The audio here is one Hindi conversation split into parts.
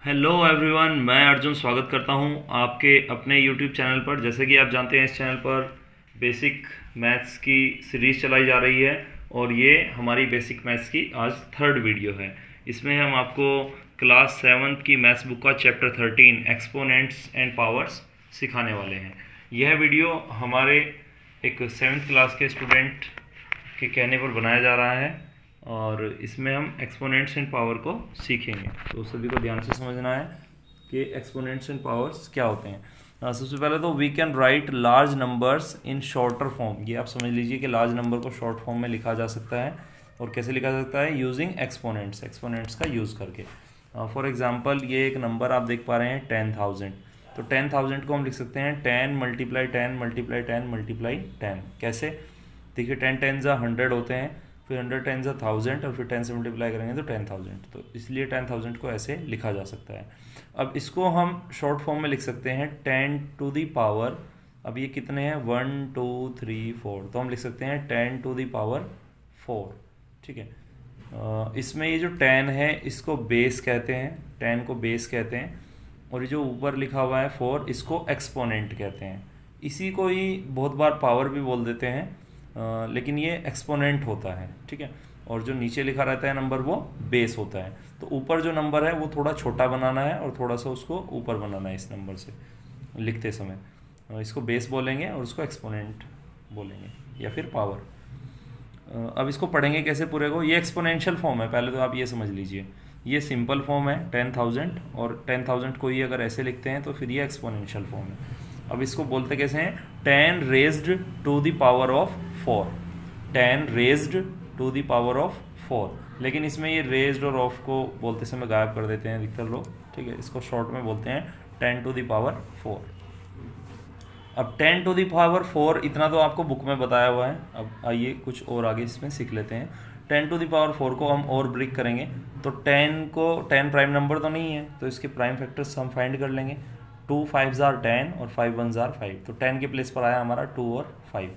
हेलो एवरीवन, मैं अर्जुन स्वागत करता हूं आपके अपने यूट्यूब चैनल पर। जैसे कि आप जानते हैं, इस चैनल पर बेसिक मैथ्स की सीरीज़ चलाई जा रही है और ये हमारी बेसिक मैथ्स की आज थर्ड वीडियो है। इसमें हम आपको क्लास सेवन्थ की मैथ्स बुक का चैप्टर 13 एक्सपोनेंट्स एंड पावर्स सिखाने वाले हैं। यह वीडियो हमारे एक सेवन्थ क्लास के स्टूडेंट के कहने पर बनाया जा रहा है और इसमें हम एक्सपोनेंट्स एंड पावर को सीखेंगे। तो सभी को ध्यान से समझना है कि एक्सपोनेंट्स एंड पावर्स क्या होते हैं। सबसे पहले तो we can write large numbers in shorter form. ये आप समझ लीजिए कि लार्ज नंबर को शॉर्ट फॉर्म में लिखा जा सकता है। और कैसे लिखा जा सकता है? यूजिंग एक्सपोनेंट्स, एक्सपोनेंट्स का यूज़ करके। फॉर एग्जाम्पल, ये एक नंबर आप देख पा रहे हैं 10,000। तो 10,000 को हम लिख सकते हैं 10 मल्टीप्लाई 10 मल्टीप्लाई 10 मल्टीप्लाई 10। कैसे? देखिए, 10 10 ज़ा 100 होते हैं, फिर 100 10 ज़ा 1000 और फिर 10 से मल्टीप्लाई करेंगे तो 10,000। तो इसलिए 10,000 को ऐसे लिखा जा सकता है। अब इसको हम शॉर्ट फॉर्म में लिख सकते हैं 10 टू दी पावर। अब ये कितने हैं? 1 2 3 4। तो हम लिख सकते हैं 10 टू दी पावर 4। ठीक है। इसमें ये जो 10 है इसको बेस कहते हैं, 10 को बेस कहते हैं। और ये जो ऊपर लिखा हुआ है 4, इसको एक्सपोनेंट कहते हैं। इसी को ही बहुत बार पावर भी बोल देते हैं, लेकिन ये एक्सपोनेंट होता है। ठीक है। और जो नीचे लिखा रहता है नंबर, वो बेस होता है। तो ऊपर जो नंबर है वो थोड़ा छोटा बनाना है और थोड़ा सा उसको ऊपर बनाना है इस नंबर से लिखते समय। इसको बेस बोलेंगे और उसको एक्सपोनेंट बोलेंगे या फिर पावर। अब इसको पढ़ेंगे कैसे पूरे को? ये एक्सपोनेंशियल फॉर्म है, पहले तो आप ये समझ लीजिए। ये सिंपल फॉर्म है 10,000, और 10,000 को ही अगर ऐसे लिखते हैं तो फिर ये एक्सपोनेंशियल फॉर्म है। अब इसको बोलते कैसे हैं? 10 raised to the power of 4। 10 raised to the power of 4। लेकिन इसमें ये रेज्ड और ऑफ को बोलते समय गायब कर देते हैं अधिकतर लोग। ठीक है, इसको शॉर्ट में बोलते हैं 10 टू द पावर 4। अब 10 टू दी पावर 4 इतना तो आपको बुक में बताया हुआ है। अब आइए कुछ और आगे इसमें सीख लेते हैं। 10 टू दी पावर 4 को हम और ब्रेक करेंगे तो 10 प्राइम नंबर तो नहीं है, तो इसके प्राइम फैक्टर्स हम फाइंड कर लेंगे। 2 5 जार 10 और 5 1 जार 5। तो 10 के प्लेस पर आया हमारा 2 और 5।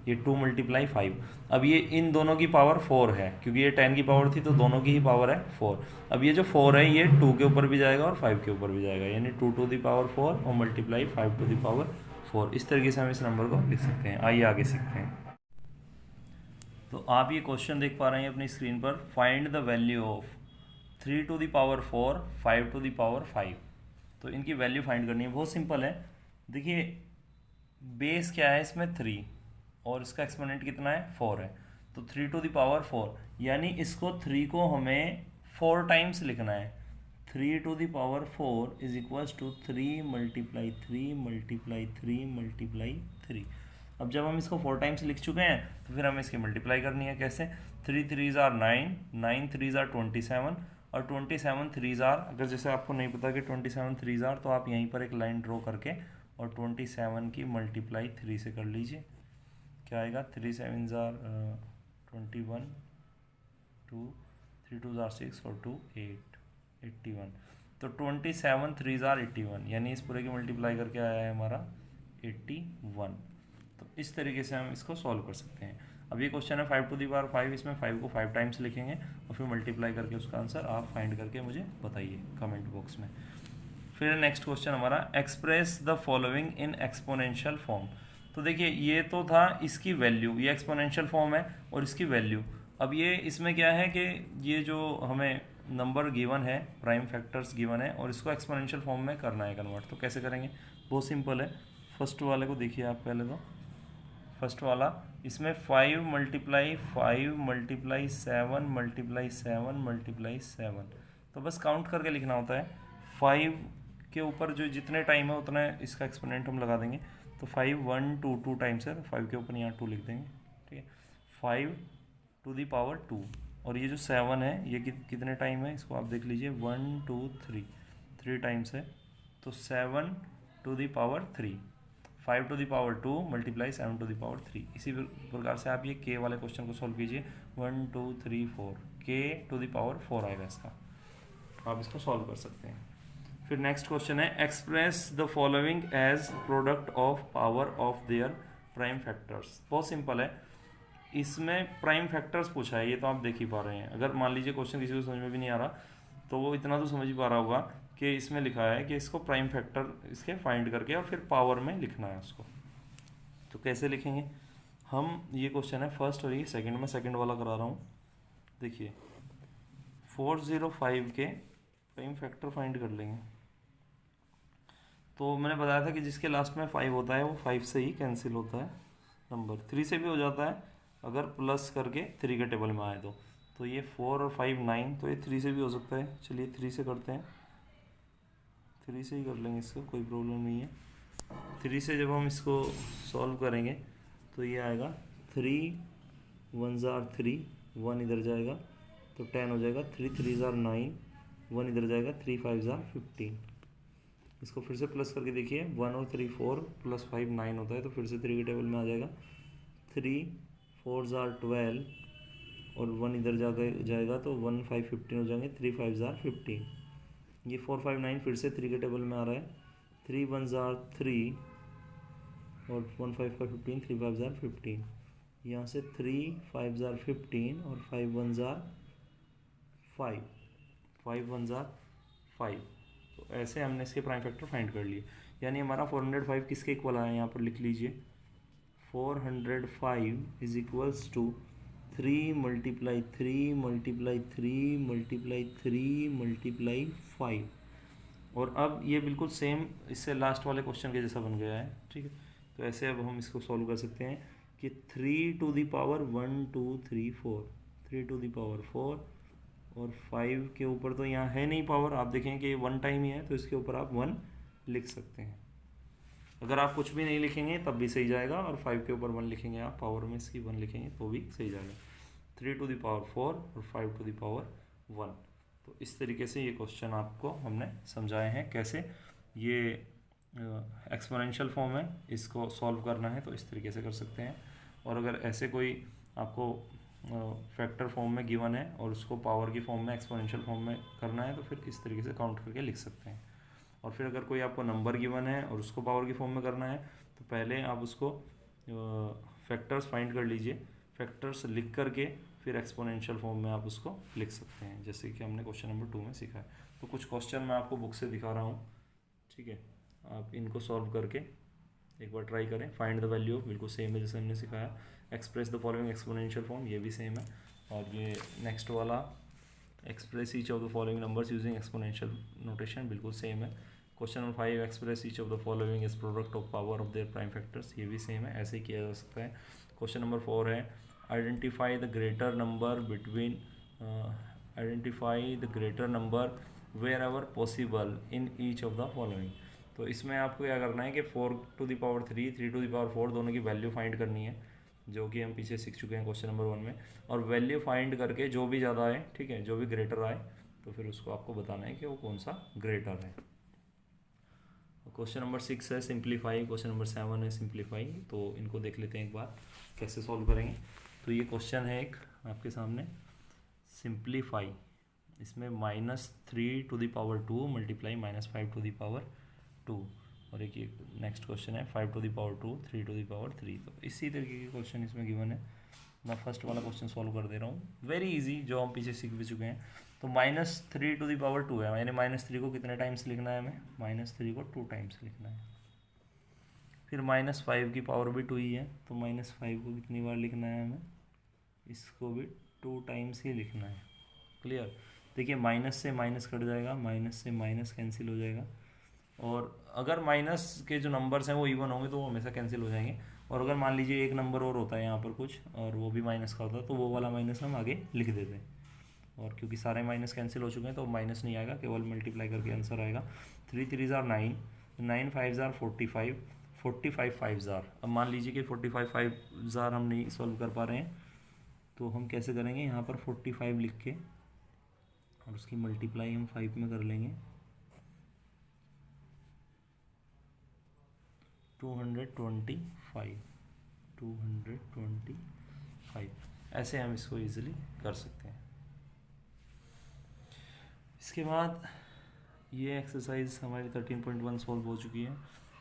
ये 2 मल्टीप्लाई 5। अब ये इन दोनों की पावर 4 है, क्योंकि ये 10 की पावर थी तो दोनों की ही पावर है 4। अब ये जो 4 है ये 2 के ऊपर भी जाएगा और 5 के ऊपर भी जाएगा, यानी 2 टू दी पावर 4 और मल्टीप्लाई 5 टू दी पावर 4। इस तरीके से हम इस नंबर को लिख सकते हैं। आइए आगे सीखते हैं। तो आप ये क्वेश्चन देख पा रहे हैं अपनी स्क्रीन पर। Find the value of 3 to the power 4 5 to the power 5। तो इनकी वैल्यू फाइंड करनी है, बहुत सिंपल है। देखिए, बेस क्या है इसमें? 3, और इसका एक्सपोनेंट कितना है? 4 है। तो 3 टू द पावर 4, यानी इसको 3 को हमें 4 टाइम्स लिखना है। 3 to the power 4 is equals to 3 multiply 3 multiply 3 multiply 3। अब जब हम इसको 4 टाइम्स लिख चुके हैं तो फिर हमें इसकी मल्टीप्लाई करनी है। कैसे? 3 3 ज़ार 9, 9 3 ज़ार 27, और 27 3 ज़ार, अगर जैसे आपको नहीं पता कि 27 3 ज़ार, तो आप यहीं पर एक लाइन ड्रॉ करके और 27 की मल्टीप्लाई 3 से कर लीजिए। क्या आएगा? 3 7 ज़ार 21, 2 3 2 ज़ार 6 और 2 8, 81। तो 27 3 ज़ार 81, यानी इस पूरे की मल्टीप्लाई करके आया है हमारा 81। तो इस तरीके से हम इसको सॉल्व कर सकते हैं। अब ये क्वेश्चन है 5 टू दी पावर 5। इसमें 5 को 5 टाइम्स लिखेंगे और फिर मल्टीप्लाई करके उसका आंसर आप फाइंड करके मुझे बताइए कमेंट बॉक्स में। फिर नेक्स्ट क्वेश्चन हमारा, express the following in exponential form. तो देखिए, ये तो था इसकी वैल्यू, ये एक्सपोनेंशियल फॉर्म है और इसकी वैल्यू। अब ये इसमें क्या है कि ये जो हमें नंबर गिवन है, प्राइम फैक्टर्स गिवन है, और इसको एक्सपोनेंशियल फॉर्म में करना है कन्वर्ट। तो कैसे करेंगे? बहुत सिंपल है। फर्स्ट वाले को देखिए आप पहले। तो फर्स्ट वाला, इसमें 5 मल्टीप्लाई 5 मल्टीप्लाई 7 मल्टीप्लाई 7 मल्टीप्लाई 7। तो बस काउंट करके लिखना होता है। 5 के ऊपर जो जितने टाइम है उतना इसका एक्सपोनेंट हम लगा देंगे। तो 5 1 2 2 टाइम्स है, तो 5 के ऊपर यहाँ 2 लिख देंगे। ठीक है। 5 टू दी पावर 2, और ये जो 7 है ये कितने टाइम है इसको आप देख लीजिए। 1 2 3 टाइम्स है, तो 7 to the power 3। 5 to the power 2 multiply 7 to the power 3। इसी प्रकार से आप ये के वाले क्वेश्चन को सॉल्व कीजिए। 1 2 3 4, के टू दी पावर 4 आएगा इसका। आप इसको सॉल्व कर सकते हैं। फिर नेक्स्ट क्वेश्चन है, express the following as product of power of their prime factors. बहुत सिंपल है। इसमें प्राइम फैक्टर्स पूछा है, ये तो आप देख ही पा रहे हैं। अगर मान लीजिए क्वेश्चन किसी को समझ में भी नहीं आ रहा तो वो इतना तो समझ ही पा रहा होगा कि इसमें लिखा है कि इसको प्राइम फैक्टर इसके फाइंड करके और फिर पावर में लिखना है उसको। तो कैसे लिखेंगे हम, ये क्वेश्चन है फर्स्ट और ये सेकंड में सेकंड वाला करा रहा हूँ। देखिए 405 के प्राइम फैक्टर फाइंड कर लेंगे। तो मैंने बताया था कि जिसके लास्ट में 5 होता है वो 5 से ही कैंसिल होता है नंबर, 3 से भी हो जाता है अगर प्लस करके 3 के टेबल में आए तो ये 4 और 5 9, तो ये 3 से भी हो सकता है। चलिए 3 से करते हैं, 3 से ही कर लेंगे, इसको कोई प्रॉब्लम नहीं है। 3 से जब हम इसको सॉल्व करेंगे तो ये आएगा 3 1 जार 3, 1 इधर जाएगा तो 10 हो जाएगा, 3 3 जार 9, 1 इधर जाएगा, 3 5 जार 15। इसको फिर से प्लस करके देखिए, 1 और 3 4 प्लस 5 9 होता है, तो फिर से 3 के टेबल में आ जाएगा। 3 4 जार 12 और 1 इधर जाएगा तो 1 5 15 हो जाएंगे, 3 5 जार 15। ये 4 5 9 फिर से 3 के टेबल में आ रहा है, 3 1 जार 3 और 1 5 5 15, 3 5 जार 15। यहाँ से 3 5 जार 15 और 5 1 जार 5, 5 1 जार 5। तो ऐसे हमने इसके प्राइम फैक्टर फाइंड कर लिए। यानी हमारा 405 किसके इक्वल आया, यहाँ पर लिख लीजिए 405 is equals to 3 multiply 3 multiply 3 multiply 3 multiply 5। और अब ये बिल्कुल सेम इससे लास्ट वाले क्वेश्चन के जैसा बन गया है, ठीक है। तो ऐसे अब हम इसको सॉल्व कर सकते हैं कि 3 to the power 1 2 3 4, 3 to the power 4 और 5 के ऊपर तो यहाँ है नहीं पावर, आप देखें कि 1 टाइम ही है तो इसके ऊपर आप 1 लिख सकते हैं। अगर आप कुछ भी नहीं लिखेंगे तब भी सही जाएगा, और 5 के ऊपर 1 लिखेंगे, आप पावर में इसकी 1 लिखेंगे तो भी सही जाएगा। 3 टू द पावर 4 और 5 टू द पावर 1। तो इस तरीके से ये क्वेश्चन आपको हमने समझाए हैं कैसे ये एक्सपोनेंशियल फॉर्म है, इसको सॉल्व करना है तो इस तरीके से कर सकते हैं। और अगर ऐसे कोई आपको फैक्टर फॉर्म में गिवन है और उसको पावर की फॉर्म में एक्सपोनेंशियल फॉर्म में करना है तो फिर इस तरीके से काउंट करके लिख सकते हैं। और फिर अगर कोई आपको नंबर गिवन है और उसको पावर की फॉर्म में करना है तो पहले आप उसको फैक्टर्स फाइंड कर लीजिए, फैक्टर्स लिख करके फिर एक्सपोनेंशियल फॉर्म में आप उसको लिख सकते हैं, जैसे कि हमने क्वेश्चन नंबर 2 में सीखा है। तो कुछ क्वेश्चन मैं आपको बुक से दिखा रहा हूँ, ठीक है, आप इनको सॉल्व करके एक बार ट्राई करें। फाइंड द वैल्यू ऑफ, बिल्कुल सेम है जैसे हमने सिखाया। Express the following exponential form, ये भी सेम है। और ये नेक्स्ट वाला express each of the following numbers using exponential notation, बिल्कुल सेम है। Question number 5 express each of the following is product of power of their prime factors, ये भी सेम है, ऐसे ही किया जा सकता है। क्वेश्चन नंबर 4 है identify the greater number between identify the greater number wherever possible in each of the following. तो इसमें आपको क्या करना है कि 4 to the power 3 3 to the power 4 दोनों की वैल्यू फाइंड करनी है, जो कि हम पीछे सीख चुके हैं क्वेश्चन नंबर 1 में। और वैल्यू फाइंड करके जो भी ज़्यादा आए, ठीक है, जो भी ग्रेटर आए तो फिर उसको आपको बताना है कि वो कौन सा ग्रेटर है। क्वेश्चन नंबर 6 है सिंप्लीफाई, क्वेश्चन नंबर 7 है सिंप्लीफाई। तो इनको देख लेते हैं एक बार कैसे सॉल्व करेंगे। तो ये क्वेश्चन है एक आपके सामने, सिंप्लीफाई, इसमें -3 to the power 2 multiply -5 to the power 2। और एक ये नेक्स्ट क्वेश्चन है 5 to the power 2 3 to the power 3। तो इसी तरीके के क्वेश्चन इसमें गिवन है। मैं फर्स्ट वाला क्वेश्चन सॉल्व कर दे रहा हूँ, वेरी इजी, जो हम पीछे सीख भी चुके हैं। तो -3 टू द पावर 2 है, यानी -3 को कितने टाइम्स लिखना है हमें, -3 को 2 टाइम्स लिखना है। फिर -5 की पावर भी 2 ही है, तो -5 को कितनी बार लिखना है हमें, इसको भी 2 टाइम्स ही लिखना है। क्लियर। देखिए माइनस से माइनस कट जाएगा, माइनस से माइनस कैंसिल हो जाएगा, और अगर माइनस के जो नंबर्स हैं वो इवन होंगे तो वो हमेशा कैंसिल हो जाएंगे। और अगर मान लीजिए एक नंबर और होता है यहाँ पर कुछ और वो भी माइनस का होता है तो वो वाला माइनस हम आगे लिख देते हैं। और क्योंकि सारे माइनस कैंसिल हो चुके हैं तो माइनस नहीं आएगा, केवल मल्टीप्लाई करके आंसर आएगा। 3 3 जार 9, 9 5 जार 45, 45 5 जार। अब मान लीजिए कि 45 5 जार हम नहीं सॉल्व कर पा रहे हैं तो हम कैसे करेंगे, यहाँ पर 45 लिख के और उसकी मल्टीप्लाई हम 5 में कर लेंगे, 225, 225। ऐसे हम इसको इजीली कर सकते हैं। इसके बाद ये एक्सरसाइज हमारी 13.1 सॉल्व हो चुकी है।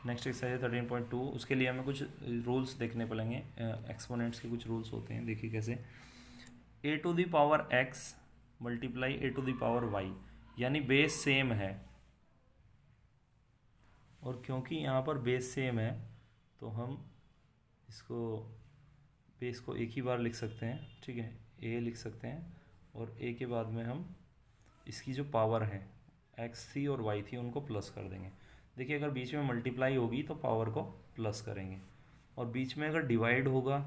नेक्स्ट एक्सरसाइज है 13.2। उसके लिए हमें कुछ रूल्स देखने पड़ेंगे, एक्सपोनेंट्स के कुछ रूल्स होते हैं। देखिए कैसे, a to the power x multiply a to the power y, यानी बेस सेम है और क्योंकि यहाँ पर बेस सेम है तो हम इसको बेस को एक ही बार लिख सकते हैं, ठीक है, ए लिख सकते हैं, और ए के बाद में हम इसकी जो पावर है एक्स थी और वाई थी उनको प्लस कर देंगे। देखिए अगर बीच में मल्टीप्लाई होगी तो पावर को प्लस करेंगे, और बीच में अगर डिवाइड होगा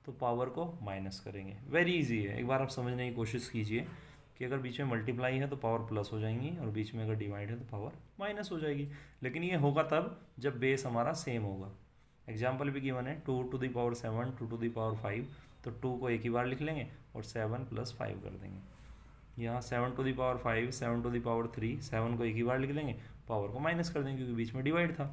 तो पावर को माइनस करेंगे। वेरी इजी है, एक बार आप समझने की कोशिश कीजिए कि अगर बीच में मल्टीप्लाई है तो पावर प्लस हो जाएंगी और बीच में अगर डिवाइड है तो पावर माइनस हो जाएगी। लेकिन ये होगा तब जब बेस हमारा सेम होगा। एग्जाम्पल भी गिवन है 2 to the power 7, 2 to the power 5, तो 2 को एक ही बार लिख लेंगे और 7 + 5 कर देंगे। यहाँ 7 to the power 5, 7 to the power 3, 7 को एक ही बार लिख लेंगे, पावर को माइनस कर देंगे क्योंकि बीच में डिवाइड था।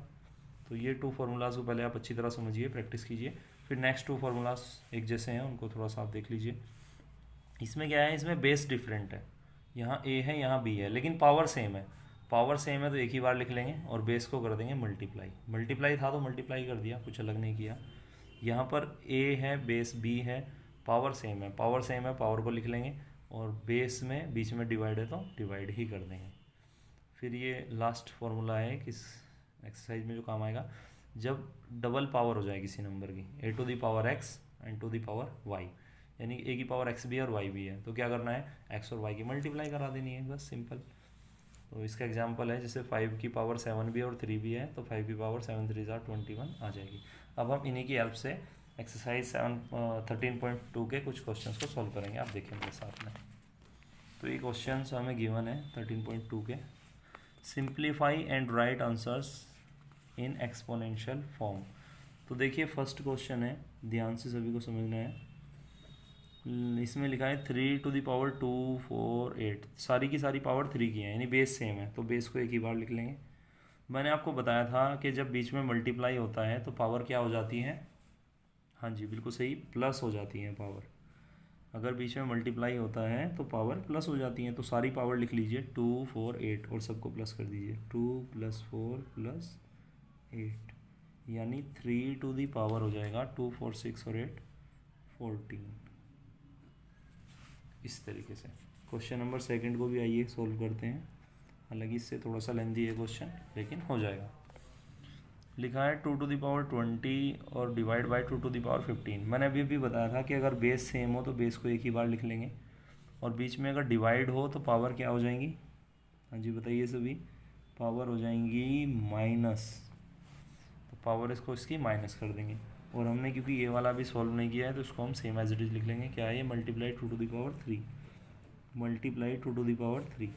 तो ये 2 फार्मूलाज को पहले आप अच्छी तरह समझिए, प्रैक्टिस कीजिए, फिर नेक्स्ट 2 फार्मूलाज एक जैसे हैं उनको थोड़ा सा आप देख लीजिए। इसमें क्या है, इसमें बेस डिफरेंट है, यहाँ ए है यहाँ बी है, लेकिन पावर सेम है। पावर सेम है तो एक ही बार लिख लेंगे और बेस को कर देंगे मल्टीप्लाई। मल्टीप्लाई था तो मल्टीप्लाई कर दिया, कुछ अलग नहीं किया। यहाँ पर ए है, बेस बी है, पावर सेम है, पावर सेम है, पावर को लिख लेंगे, और बेस में बीच में डिवाइड है तो डिवाइड ही कर देंगे। फिर ये लास्ट फॉर्मूला है किस एक्सरसाइज में जो काम आएगा, जब डबल पावर हो जाए किसी नंबर की, a to the power x and to the power y, यानी ए की पावर एक्स भी है और वाई भी है, तो क्या करना है, एक्स और वाई की मल्टीप्लाई करा देनी है, बस सिंपल। तो इसका एग्जांपल है जैसे 5 की पावर 7 भी है और 3 भी है, तो 5 की पावर 7 3 21 आ जाएगी। अब हम इन्हीं की हेल्प से एक्सरसाइज 13.2 के कुछ क्वेश्चंस को सॉल्व करेंगे, आप देखें मेरे साथ में। तो ये क्वेश्चन हमें गिवन है 13.2 के, simplify and right answers in exponential form. तो देखिए फर्स्ट क्वेश्चन है, ध्यान से सभी को समझना है। इसमें लिखा है 3 टू द पावर 2 4 8, सारी की सारी पावर 3 की है, यानी बेस सेम है, तो बेस को एक ही बार लिख लेंगे। मैंने आपको बताया था कि जब बीच में मल्टीप्लाई होता है तो पावर क्या हो जाती है, हाँ जी बिल्कुल सही, प्लस हो जाती है पावर। अगर बीच में मल्टीप्लाई होता है तो पावर प्लस हो जाती है, तो सारी पावर लिख लीजिए 2 4 8 और सबको प्लस कर दीजिए, 2 + 4 + 8, यानी 3 टू दी पावर हो जाएगा 2 4 6 और 8 14। इस तरीके से क्वेश्चन नंबर सेकंड को भी आइए सॉल्व करते हैं, हालांकि इससे थोड़ा सा लेंथी है क्वेश्चन, लेकिन हो जाएगा। लिखा है 2 टू दी पावर 20 और divide by 2 to the power 15। मैंने अभी बताया था कि अगर बेस सेम हो तो बेस को एक ही बार लिख लेंगे, और बीच में अगर डिवाइड हो तो पावर क्या हो जाएंगी, हाँ जी बताइए सभी, पावर हो जाएंगी माइनस, तो पावर इसको इसकी माइनस कर देंगे। और हमने क्योंकि ये वाला भी सॉल्व नहीं किया है तो इसको हम सेम एज इट इज लिख लेंगे, क्या है ये, multiply 2 to the power 3, multiply 2 to the power 3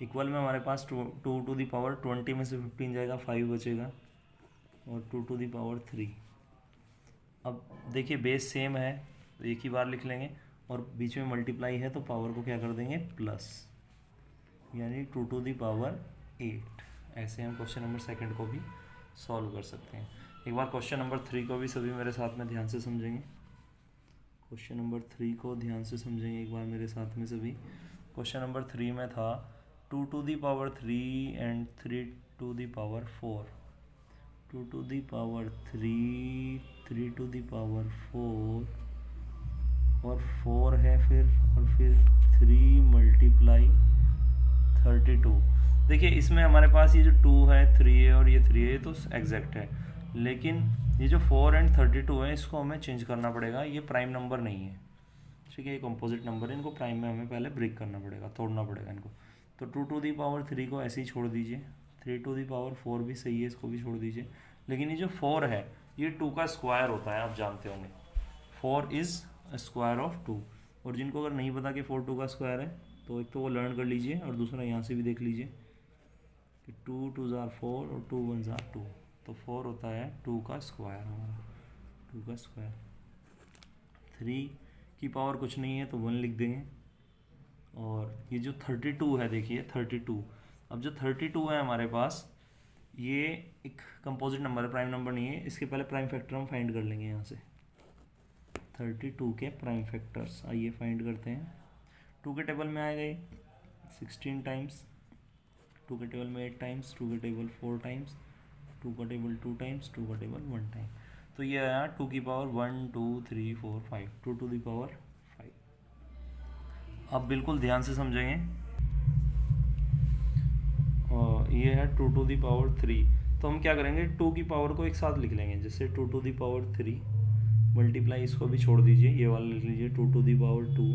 equal में हमारे पास 2 टू दी पावर 20 में से 15 जाएगा, 5 बचेगा, और 2 टू दी पावर 3। अब देखिए बेस सेम है तो एक ही बार लिख लेंगे, और बीच में मल्टीप्लाई है तो पावर को क्या कर देंगे, प्लस, यानी 2 टू दी पावर 8। ऐसे हम क्वेश्चन नंबर सेकंड को भी सॉल्व कर सकते हैं। एक बार क्वेश्चन नंबर 3 को भी सभी मेरे साथ में ध्यान से समझेंगे, क्वेश्चन नंबर 3 को ध्यान से समझेंगे एक बार मेरे साथ में सभी। क्वेश्चन नंबर 3 में था 2 to the power 3 and 3 to the power 4, 2 to the power 3, 3 to the power 4 और 4 है फिर, और फिर 3 मल्टीप्लाई 32। देखिए इसमें हमारे पास ये जो 2 है, 3 है और ये 3 है तो एग्जैक्ट है, लेकिन ये जो 4 एंड 32 है इसको हमें चेंज करना पड़ेगा, ये प्राइम नंबर नहीं है, ठीक है, ये कंपोजिट नंबर है, इनको प्राइम में हमें पहले ब्रेक करना पड़ेगा, तोड़ना पड़ेगा इनको। तो 2 टू दी पावर 3 को ऐसे ही छोड़ दीजिए, 3 टू दी पावर 4 भी सही है, इसको भी छोड़ दीजिए, लेकिन ये जो 4 है ये 2 का स्क्वायर होता है, आप जानते होंगे 4 इज़ स्क्वायर ऑफ 2। और जिनको अगर नहीं पता कि 4 2 का स्क्वायर है तो एक तो वो लर्न कर लीजिए, और दूसरा यहाँ से भी देख लीजिए कि 2 2 ज़ार 4 और 2 1 ज़ार 2, तो 4 होता है 2 का स्क्वायर हमारा, 2 का स्क्वायर। 3 की पावर कुछ नहीं है तो 1 लिख देंगे, और ये जो 32 है देखिए 32, अब जो 32 है हमारे पास ये एक कंपोजिट नंबर है, प्राइम नंबर नहीं है, इसके पहले प्राइम फैक्टर हम फाइंड कर लेंगे यहाँ से। 32 के प्राइम फैक्टर्स आइए फाइंड करते हैं। 2 के टेबल में आएगा ये 16 टाइम्स, 2 के टेबल में 8 टाइम्स, 2 के टेबल 4 टाइम्स, 2 का टेबल 2 टाइम्स, 2 का टेबल 1 टाइम, तो ये आया 2 की पावर 1 2 3 4 5, 2 टू दी पावर 5। अब बिल्कुल ध्यान से समझेंगे, और ये है 2 टू दी पावर 3, तो हम क्या करेंगे 2 की पावर को एक साथ लिख लेंगे, जैसे 2 टू दी पावर 3 मल्टीप्लाई, इसको भी छोड़ दीजिए, ये वाला लिख लीजिए 2 to the power 2,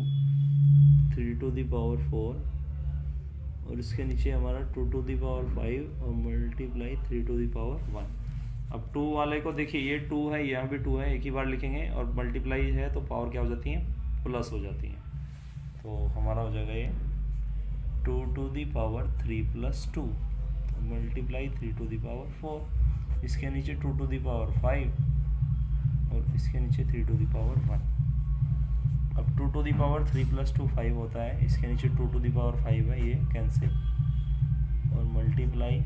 3 to the power 4 और इसके नीचे हमारा 2 टू दी पावर 5 और मल्टीप्लाई 3 टू दी पावर 1। अब 2 वाले को देखिए, ये 2 है, यहाँ भी 2 है, एक ही बार लिखेंगे और मल्टीप्लाई है तो पावर क्या हो जाती है, प्लस हो जाती है। तो हमारा हो जाएगा ये 2 टू दी पावर 3 प्लस 2, तो मल्टीप्लाई 3 टू दी पावर 4, इसके नीचे 2 टू दी पावर 5 और इसके नीचे 3 टू दी पावर 1। अब 2 टू दी पावर 3 प्लस 2 5 होता है, इसके नीचे 2 टू दी पावर 5 है, ये कैंसिल और मल्टीप्लाई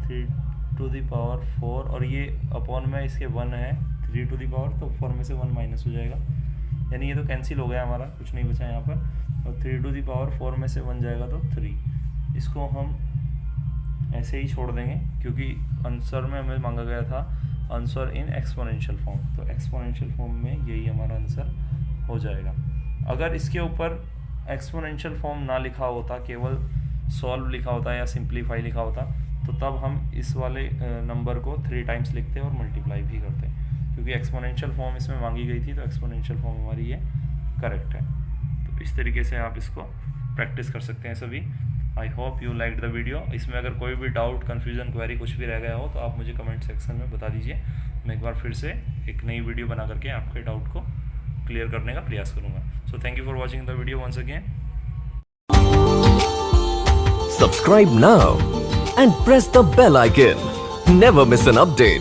3 टू दी पावर 4 और ये अपॉन में इसके 1 है 3 टू दी पावर, तो 4 में से 1 माइनस हो जाएगा, यानी ये तो कैंसिल हो गया हमारा, कुछ नहीं बचा यहाँ पर। और 3 टू दी पावर 4 में से 1 जाएगा तो 3, इसको हम ऐसे ही छोड़ देंगे क्योंकि आंसर में हमें मांगा गया था आंसर इन एक्सपोनेंशियल फॉर्म, तो एक्सपोनेंशियल फॉर्म में यही हमारा आंसर हो जाएगा। अगर इसके ऊपर एक्सपोनेंशियल फॉर्म ना लिखा होता, केवल सॉल्व लिखा होता या सिंप्लीफाई लिखा होता, तो तब हम इस वाले नंबर को 3 टाइम्स लिखते और मल्टीप्लाई भी करते, क्योंकि एक्सपोनेंशियल फॉर्म इसमें मांगी गई थी, तो एक्सपोनेंशियल फॉर्म हमारी ये करेक्ट है। तो इस तरीके से आप इसको प्रैक्टिस कर सकते हैं सभी। I hope you like the video. इसमें अगर कोई भी डाउट, कन्फ्यूजन, क्वेरी कुछ भी रह गया हो तो आप मुझे कमेंट सेक्शन में बता दीजिए, मैं एक बार फिर से एक नई वीडियो बना करके आपके डाउट को क्लियर करने का प्रयास करूँगा। So thank you for watching the video once again. Subscribe now and press the bell icon. Never miss an update.